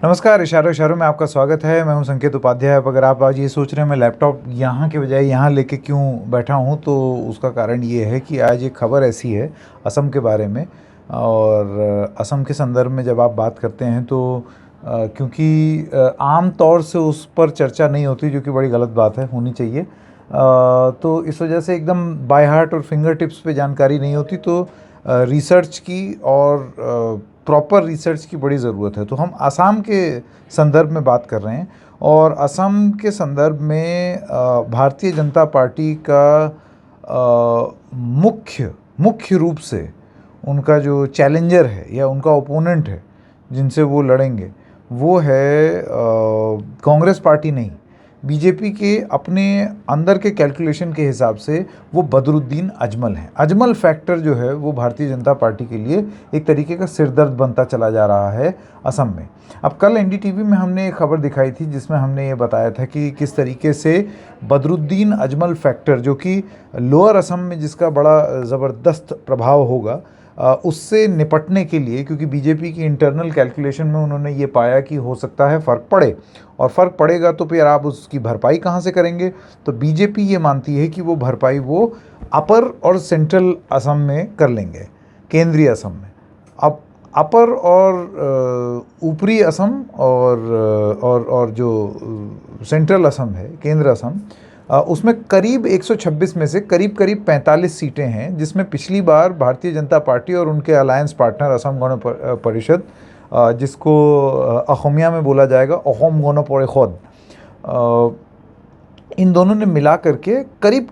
नमस्कार, इशारों इशारों में आपका स्वागत है। मैं हूं संकेत उपाध्याय। अब अगर आप आज ये सोच रहे हैं मैं लैपटॉप यहाँ के बजाय यहाँ लेके क्यों बैठा हूँ, तो उसका कारण ये है कि आज एक खबर ऐसी है असम के बारे में। और असम के संदर्भ में जब आप बात करते हैं तो क्योंकि आम तौर से उस पर चर्चा नहीं होती, जो कि बड़ी गलत बात है, होनी चाहिए। तो इस वजह से एकदम बाय हार्ट और फिंगर टिप्स पे जानकारी नहीं होती, तो रिसर्च की और प्रॉपर रिसर्च की बड़ी ज़रूरत है। तो हम असम के संदर्भ में बात कर रहे हैं, और असम के संदर्भ में भारतीय जनता पार्टी का मुख्य रूप से उनका जो चैलेंजर है या उनका ओपोनेंट है जिनसे वो लड़ेंगे, वो है कांग्रेस पार्टी नहीं, बीजेपी के अपने अंदर के कैलकुलेशन के हिसाब से वो बदरुद्दीन अजमल हैं। अजमल फैक्टर जो है वो भारतीय जनता पार्टी के लिए एक तरीके का सिरदर्द बनता चला जा रहा है असम में। अब कल एनडीटीवी में हमने एक खबर दिखाई थी जिसमें हमने ये बताया था कि किस तरीके से बदरुद्दीन अजमल फैक्टर, जो कि लोअर असम में जिसका बड़ा ज़बरदस्त प्रभाव होगा, उससे निपटने के लिए, क्योंकि बीजेपी की इंटरनल कैलकुलेशन में उन्होंने ये पाया कि हो सकता है फ़र्क पड़े, और फ़र्क पड़ेगा तो फिर आप उसकी भरपाई कहाँ से करेंगे। तो बीजेपी ये मानती है कि वो भरपाई वो अपर और सेंट्रल असम में कर लेंगे, केंद्रीय असम में। अब अपर और ऊपरी असम और जो सेंट्रल असम है, केंद्र असम, उसमें करीब 126 में से करीब 45 सीटें हैं, जिसमें पिछली बार भारतीय जनता पार्टी और उनके अलायंस पार्टनर असम गण परिषद, जिसको असमिया में बोला जाएगा अहोम गण परिषद, इन दोनों ने मिला करके करीब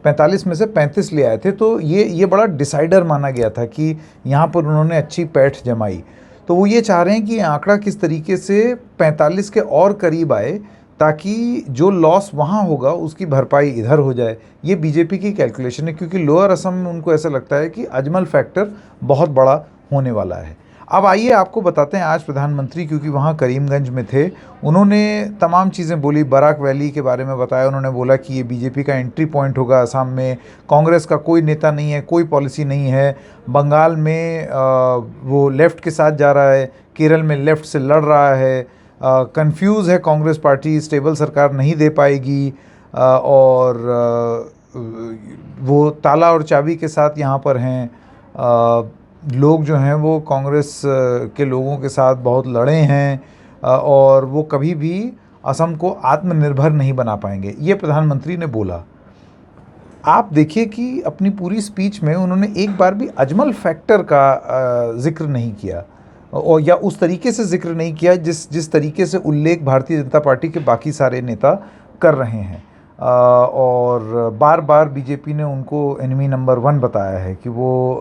45 में से 35 ले आए थे। तो ये बड़ा डिसाइडर माना गया था कि यहाँ पर उन्होंने अच्छी पैठ जमाई। तो वो ये चाह रहे हैं कि आंकड़ा किस तरीके से 45 के और करीब आए, ताकि जो लॉस वहाँ होगा उसकी भरपाई इधर हो जाए। ये बीजेपी की कैलकुलेशन है, क्योंकि लोअर असम में उनको ऐसा लगता है कि अजमल फैक्टर बहुत बड़ा होने वाला है। अब आइए आपको बताते हैं, आज प्रधानमंत्री, क्योंकि वहाँ करीमगंज में थे, उन्होंने तमाम चीज़ें बोली। बराक वैली के बारे में बताया उन्होंने, बोला कि ये बीजेपी का एंट्री पॉइंट होगा असम में, कांग्रेस का कोई नेता नहीं है, कोई पॉलिसी नहीं है। बंगाल में वो लेफ़्ट के साथ जा रहा है, केरल में लेफ़्ट से लड़ रहा है, कंफ्यूज है कांग्रेस पार्टी, स्टेबल सरकार नहीं दे पाएगी, और वो ताला और चाबी के साथ यहाँ पर हैं। लोग जो हैं वो कांग्रेस के लोगों के साथ बहुत लड़े हैं, और वो कभी भी असम को आत्मनिर्भर नहीं बना पाएंगे, ये प्रधानमंत्री ने बोला। आप देखिए कि अपनी पूरी स्पीच में उन्होंने एक बार भी अजमल फैक्टर का जिक्र नहीं किया, और या उस तरीके से जिक्र नहीं किया जिस तरीके से उल्लेख भारतीय जनता पार्टी के बाकी सारे नेता कर रहे हैं। और बार बार बीजेपी ने उनको एनिमी नंबर 1 बताया है कि वो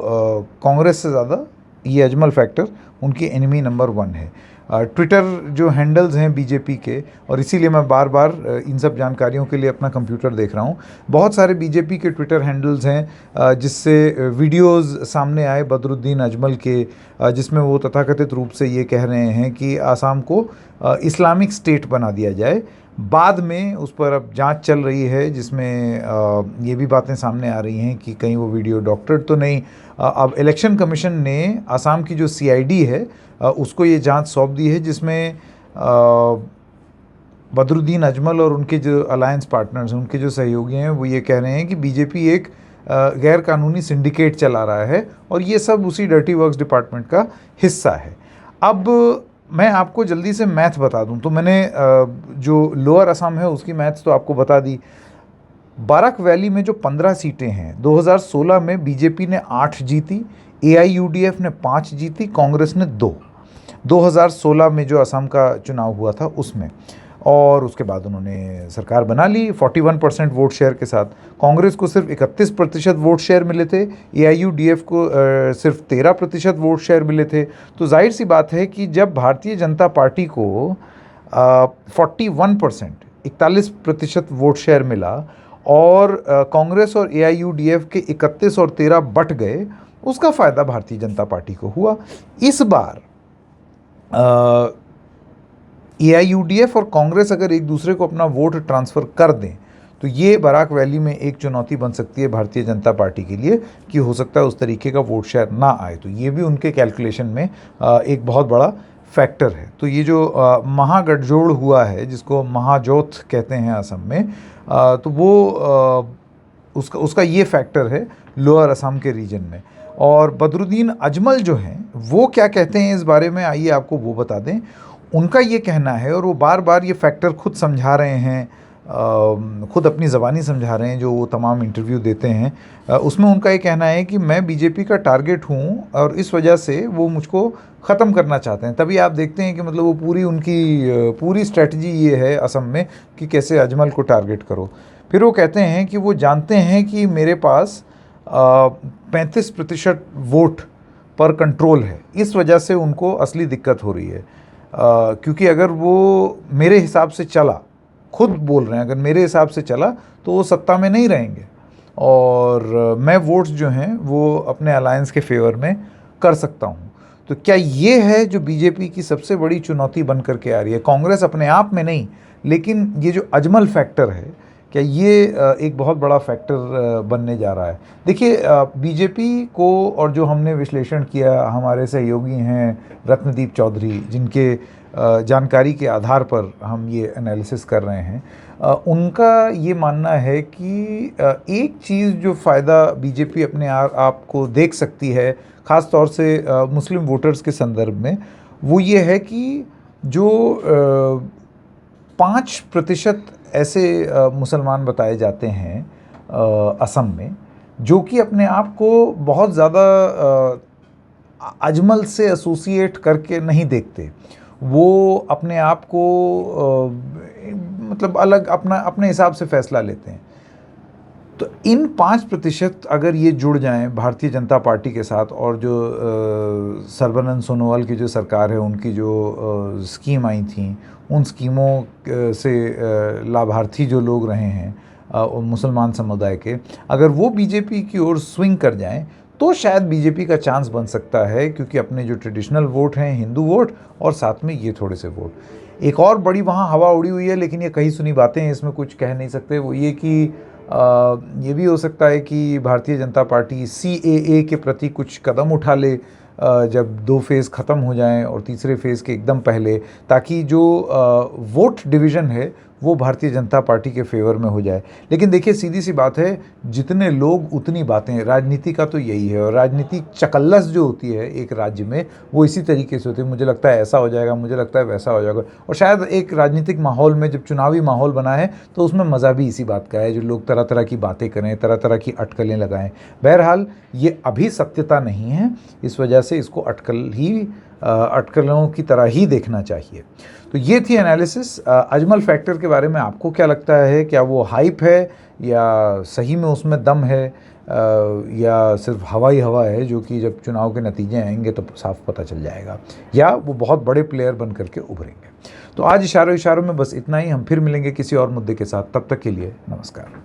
कांग्रेस से ज़्यादा ये अजमल फैक्टर उनकी एनिमी नंबर 1 है। ट्विटर जो हैंडल्स हैं बीजेपी के, और इसीलिए मैं बार बार इन सब जानकारियों के लिए अपना कंप्यूटर देख रहा हूँ, बहुत सारे बीजेपी के ट्विटर हैंडल्स हैं जिससे वीडियोस सामने आए बदरुद्दीन अजमल के, जिसमें वो तथाकथित रूप से ये कह रहे हैं कि आसाम को इस्लामिक स्टेट बना दिया जाए। बाद में उस पर अब जांच चल रही है, जिसमें ये भी बातें सामने आ रही हैं कि कहीं वो वीडियो डॉक्टरेट तो नहीं। अब इलेक्शन कमीशन ने आसाम की जो सीआईडी है उसको ये जांच सौंप दी है, जिसमें बदरुद्दीन अजमल और उनके जो अलायंस पार्टनर्स हैं, उनके जो सहयोगी हैं, वो ये कह रहे हैं कि बीजेपी एक गैर कानूनी सिंडिकेट चला रहा है, और ये सब उसी डर्टी वर्क्स डिपार्टमेंट का हिस्सा है। अब मैं आपको जल्दी से मैथ बता दूं, तो मैंने जो लोअर असम है उसकी मैथ्स तो आपको बता दी। बाराक वैली में जो 15 सीटें हैं, 2016 में बीजेपी ने 8 जीती, एआईयूडीएफ ने 5 जीती, कांग्रेस ने 2। 2016 में जो असम का चुनाव हुआ था उसमें, और उसके बाद उन्होंने सरकार बना ली 41% वोट शेयर के साथ। कांग्रेस को सिर्फ 31% वोट शेयर मिले थे, एआईयूडीएफ को सिर्फ 13% वोट शेयर मिले थे। तो जाहिर सी बात है कि जब भारतीय जनता पार्टी को 41% वोट शेयर मिला, और कांग्रेस और एआईयूडीएफ के 31 और 13 बट गए, उसका फ़ायदा भारतीय जनता पार्टी को हुआ। इस बार एआईयूडीएफ और कांग्रेस अगर एक दूसरे को अपना वोट ट्रांसफ़र कर दें, तो ये बराक वैली में एक चुनौती बन सकती है भारतीय जनता पार्टी के लिए, कि हो सकता है उस तरीके का वोट शेयर ना आए। तो ये भी उनके कैलकुलेशन में एक बहुत बड़ा फैक्टर है। तो ये जो महागठजोड़ हुआ है, जिसको महाजोथ कहते हैं असम में, तो वो उसका ये फैक्टर है लोअर असम के रीजन में। और बदरुद्दीन अजमल जो हैं वो क्या कहते हैं इस बारे में, आइए आपको वो बता दें। उनका ये कहना है, और वो बार बार ये फैक्टर खुद समझा रहे हैं, खुद अपनी ज़बानी समझा रहे हैं जो वो तमाम इंटरव्यू देते हैं। उसमें उनका ये कहना है कि मैं बीजेपी का टारगेट हूँ और इस वजह से वो मुझको ख़त्म करना चाहते हैं। तभी आप देखते हैं कि मतलब वो पूरी स्ट्रेटजी ये है असम में कि कैसे अजमल को टारगेट करो। फिर वो कहते हैं कि वो जानते हैं कि मेरे पास 35% वोट पर कंट्रोल है, इस वजह से उनको असली दिक्कत हो रही है। क्योंकि अगर वो मेरे हिसाब से चला, खुद बोल रहे हैं, अगर मेरे हिसाब से चला तो वो सत्ता में नहीं रहेंगे और मैं वोट्स जो हैं वो अपने अलायंस के फेवर में कर सकता हूँ। तो क्या ये है जो बीजेपी की सबसे बड़ी चुनौती बन करके आ रही है? कांग्रेस अपने आप में नहीं, लेकिन ये जो अजमल फैक्टर है, क्या ये एक बहुत बड़ा फैक्टर बनने जा रहा है? देखिए, बीजेपी को, और जो हमने विश्लेषण किया, हमारे सहयोगी हैं रत्नदीप चौधरी, जिनके जानकारी के आधार पर हम ये एनालिसिस कर रहे हैं, उनका ये मानना है कि एक चीज़ जो फ़ायदा बीजेपी अपने आप को देख सकती है, ख़ास तौर से मुस्लिम वोटर्स के संदर्भ में, वो ये है कि जो 5% ऐसे मुसलमान बताए जाते हैं असम में, जो कि अपने आप को बहुत ज़्यादा अजमल से एसोसिएट करके नहीं देखते। वो अपने आप को मतलब अलग अपने हिसाब से फ़ैसला लेते हैं। तो इन 5% अगर ये जुड़ जाएं भारतीय जनता पार्टी के साथ, और जो सर्बानंद सोनोवाल की जो सरकार है, उनकी जो स्कीम आई थी, उन स्कीमों से लाभार्थी जो लोग रहे हैं मुसलमान समुदाय के, अगर वो बीजेपी की ओर स्विंग कर जाएं तो शायद बीजेपी का चांस बन सकता है, क्योंकि अपने जो ट्रेडिशनल वोट हैं, हिंदू वोट, और साथ में ये थोड़े से वोट। एक और बड़ी वहाँ हवा उड़ी हुई है, लेकिन ये कहीं सुनी बातें हैं, इसमें कुछ कह नहीं सकते। वो ये कि ये भी हो सकता है कि भारतीय जनता पार्टी CAA के प्रति कुछ कदम उठा ले जब 2 फेज़ ख़त्म हो जाएं और तीसरे फेज़ के एकदम पहले, ताकि जो वोट डिवीज़न है वो भारतीय जनता पार्टी के फेवर में हो जाए। लेकिन देखिए, सीधी सी बात है, जितने लोग उतनी बातें, राजनीति का तो यही है। और राजनीति चकल्लस जो होती है एक राज्य में, वो इसी तरीके से होती है। मुझे लगता है ऐसा हो जाएगा, मुझे लगता है वैसा हो जाएगा। और शायद एक राजनीतिक माहौल में, जब चुनावी माहौल बना है, तो उसमें मज़ा भी इसी बात का है, जो लोग तरह तरह की बातें करें, तरह तरह की अटकलें लगाएं। बहरहाल ये अभी सत्यता नहीं है, इस वजह से इसको अटकलों की तरह ही देखना चाहिए। तो ये थी एनालिसिस अजमल फैक्टर के बारे में। आपको क्या लगता है, क्या वो हाइप है, या सही में उसमें दम है, या सिर्फ हवा ही हवा है, जो कि जब चुनाव के नतीजे आएंगे तो साफ पता चल जाएगा, या वो बहुत बड़े प्लेयर बन करके उभरेंगे? तो आज इशारों में बस इतना ही। हम फिर मिलेंगे किसी और मुद्दे के साथ। तब तक के लिए नमस्कार।